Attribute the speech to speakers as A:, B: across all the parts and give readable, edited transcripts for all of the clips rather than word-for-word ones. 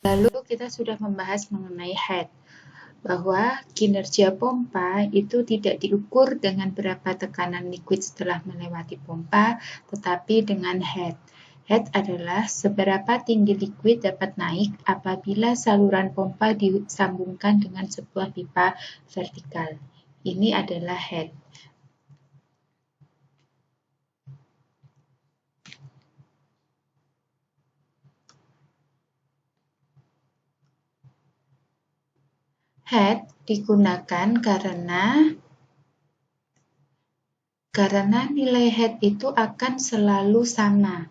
A: Lalu kita sudah membahas mengenai head, bahwa kinerja pompa itu tidak diukur dengan berapa tekanan liquid setelah melewati pompa, tetapi dengan head. Head adalah seberapa tinggi liquid dapat naik apabila saluran pompa disambungkan dengan sebuah pipa vertikal. Ini adalah head. Head digunakan karena nilai head itu akan selalu sama.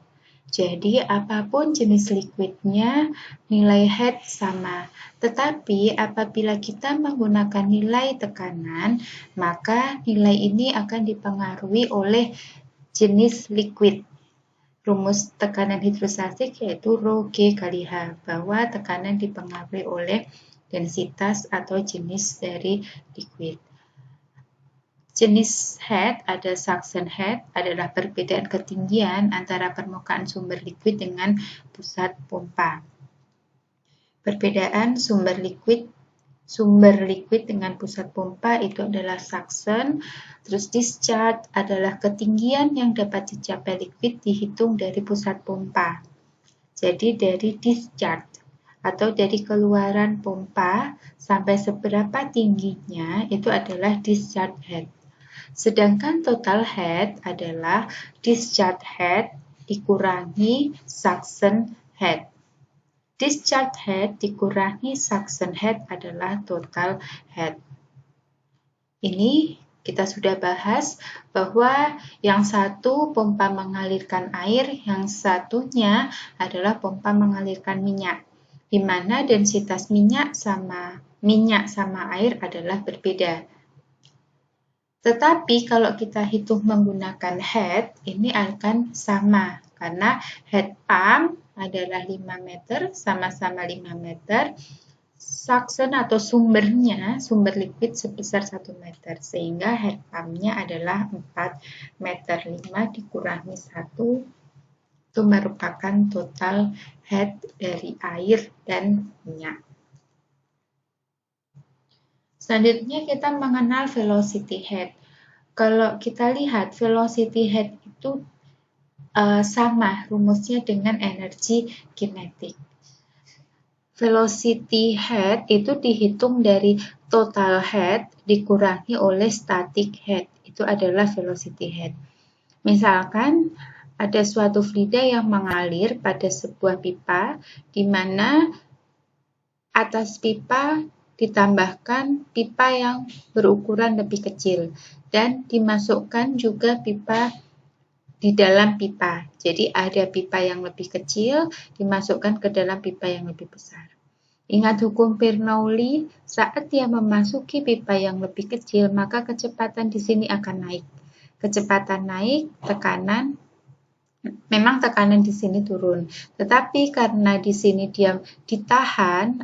A: Jadi, apapun jenis liquidnya, nilai head sama. Tetapi, apabila kita menggunakan nilai tekanan, maka nilai ini akan dipengaruhi oleh jenis liquid. Rumus tekanan hidrostatik yaitu Rho G kali H, bahwa tekanan dipengaruhi oleh densitas atau jenis dari liquid. Jenis head ada suction head, adalah perbedaan ketinggian antara permukaan sumber liquid dengan pusat pompa. Perbedaan sumber liquid dengan pusat pompa itu adalah suction. Terus discharge adalah ketinggian yang dapat dicapai liquid dihitung dari pusat pompa. Jadi dari discharge atau dari keluaran pompa sampai seberapa tingginya itu adalah discharge head. Sedangkan total head adalah discharge head dikurangi suction head. Discharge head dikurangi suction head adalah total head. Ini kita sudah bahas bahwa yang satu pompa mengalirkan air, yang satunya adalah pompa mengalirkan minyak, di mana densitas minyak sama air adalah berbeda. Tetapi kalau kita hitung menggunakan head, ini akan sama, karena head pump adalah 5 meter, sama-sama 5 meter, suction atau sumber liquid sebesar 1 meter, sehingga head pumpnya adalah 4 meter, 5 dikurangi 1, itu merupakan total head dari air dan minyak. Selanjutnya kita mengenal velocity head. Kalau kita lihat velocity head itu sama rumusnya dengan energi kinetik. Velocity head itu dihitung dari total head dikurangi oleh static head. Itu adalah velocity head. Misalkan ada suatu fluida yang mengalir pada sebuah pipa, di mana atas pipa ditambahkan pipa yang berukuran lebih kecil dan dimasukkan juga pipa di dalam pipa. Jadi ada pipa yang lebih kecil dimasukkan ke dalam pipa yang lebih besar. Ingat hukum Bernoulli, saat dia memasuki pipa yang lebih kecil, maka kecepatan di sini akan naik. Kecepatan naik, memang tekanan di sini turun. Tetapi karena di sini dia ditahan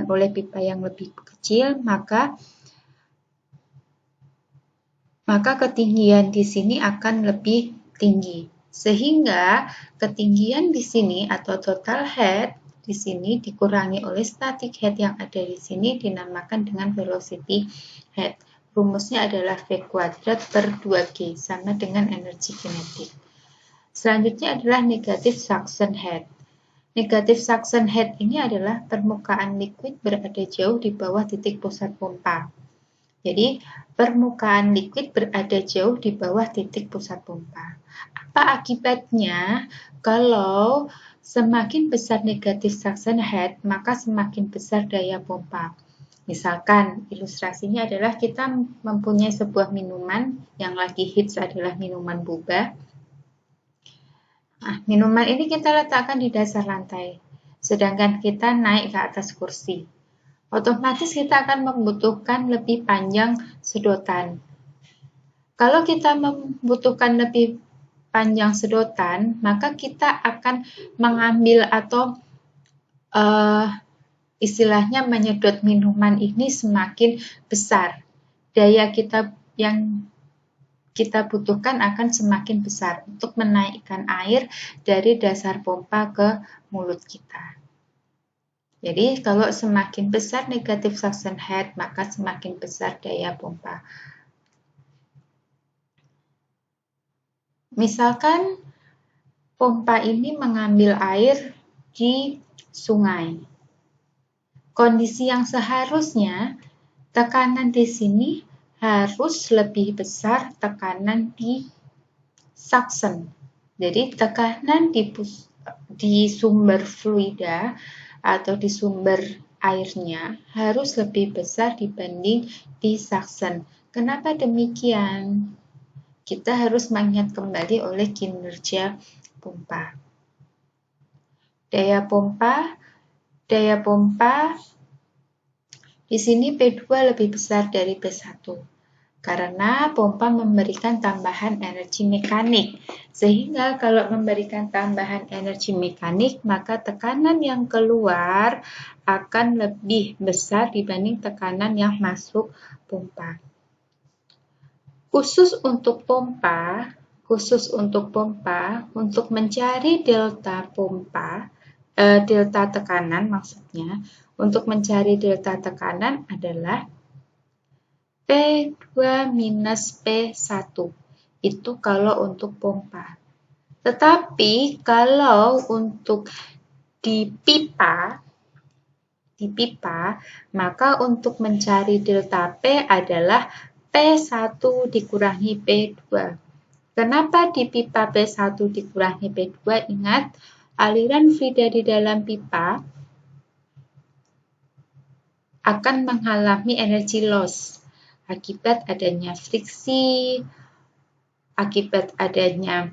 A: oleh pipa yang lebih kecil, maka ketinggian di sini akan lebih tinggi. Sehingga ketinggian di sini atau total head di sini dikurangi oleh static head yang ada di sini dinamakan dengan velocity head. Rumusnya adalah V kuadrat per 2G, sama dengan energi kinetik. Selanjutnya adalah negative suction head. Negative suction head ini adalah permukaan liquid berada jauh di bawah titik pusat pompa. Jadi, permukaan liquid berada jauh di bawah titik pusat pompa. Apa akibatnya? Kalau semakin besar negative suction head, maka semakin besar daya pompa. Misalkan, ilustrasinya adalah kita mempunyai sebuah minuman yang lagi hits adalah minuman boba. Nah, minuman ini kita letakkan di dasar lantai, sedangkan kita naik ke atas kursi. Otomatis kita akan membutuhkan lebih panjang sedotan. Kalau kita membutuhkan lebih panjang sedotan, maka kita akan mengambil atau istilahnya menyedot minuman ini semakin besar. Daya yang kita butuhkan akan semakin besar untuk menaikkan air dari dasar pompa ke mulut kita. Jadi kalau semakin besar negatif suction head, maka semakin besar daya pompa. Misalkan pompa ini mengambil air di sungai. Kondisi yang seharusnya tekanan di sini harus lebih besar tekanan di suction. Jadi tekanan di sumber fluida atau di sumber airnya harus lebih besar dibanding di suction. Kenapa demikian? Kita harus mengingat kembali oleh kinerja pompa. Daya pompa di sini P2 lebih besar dari P1 karena pompa memberikan tambahan energi mekanik. Sehingga kalau memberikan tambahan energi mekanik, maka tekanan yang keluar akan lebih besar dibanding tekanan yang masuk pompa. Khusus untuk pompa, untuk mencari delta tekanan maksudnya, untuk mencari delta tekanan adalah P2 minus P1. Itu kalau untuk pompa. Tetapi kalau untuk di pipa, maka untuk mencari delta P adalah P1 dikurangi P2. Kenapa di pipa P1 dikurangi P2? Ingat, aliran fluida di dalam pipa akan mengalami energi loss akibat adanya friksi, akibat adanya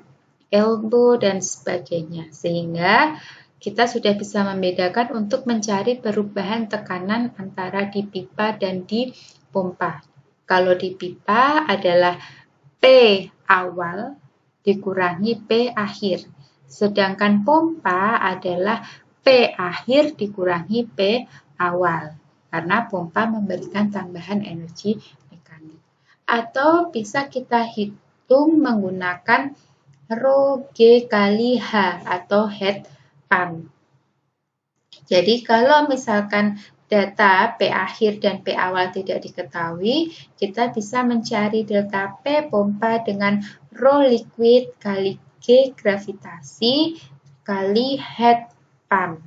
A: elbow, dan sebagainya. Sehingga kita sudah bisa membedakan untuk mencari perubahan tekanan antara di pipa dan di pompa. Kalau di pipa adalah P awal dikurangi P akhir. Sedangkan pompa adalah P akhir dikurangi P awal. Karena pompa memberikan tambahan energi mekanik. Atau bisa kita hitung menggunakan Rho G kali H atau head pump. Jadi kalau misalkan data P akhir dan P awal tidak diketahui, kita bisa mencari delta P pompa dengan Rho liquid kali G gravitasi kali head pump.